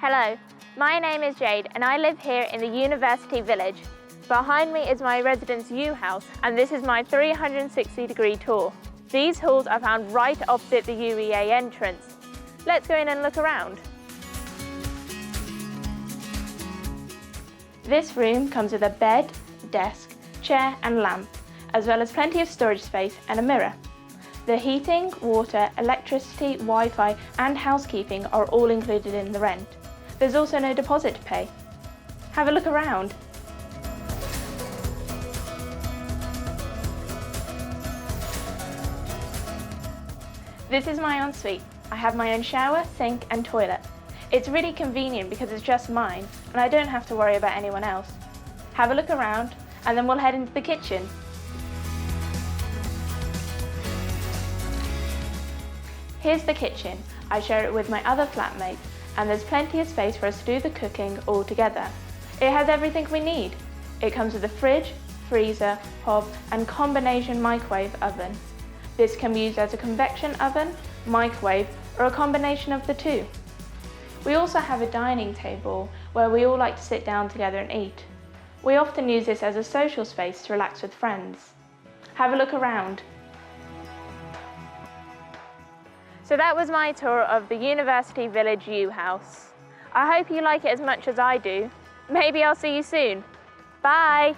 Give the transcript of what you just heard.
Hello, my name is Jade and I live here in the University Village. Behind me is my residence U house and this is my 360-degree tour. These halls are found right opposite the UEA entrance. Let's go in and look around. This room comes with a bed, desk, chair and lamp, as well as plenty of storage space and a mirror. The heating, water, electricity, Wi-Fi and housekeeping are all included in the rent. There's also no deposit to pay. Have a look around. This is my ensuite. I have my own shower, sink and toilet. It's really convenient because it's just mine and I don't have to worry about anyone else. Have a look around and then we'll head into the kitchen. Here's the kitchen. I share it with my other flatmates and there's plenty of space for us to do the cooking all together. It has everything we need. It comes with a fridge, freezer, hob and combination microwave oven. This can be used as a convection oven, microwave or a combination of the two. We also have a dining table where we all like to sit down together and eat. We often use this as a social space to relax with friends. Have a look around. So that was my tour of the University Village U house. I hope you like it as much as I do. Maybe I'll see you soon. Bye!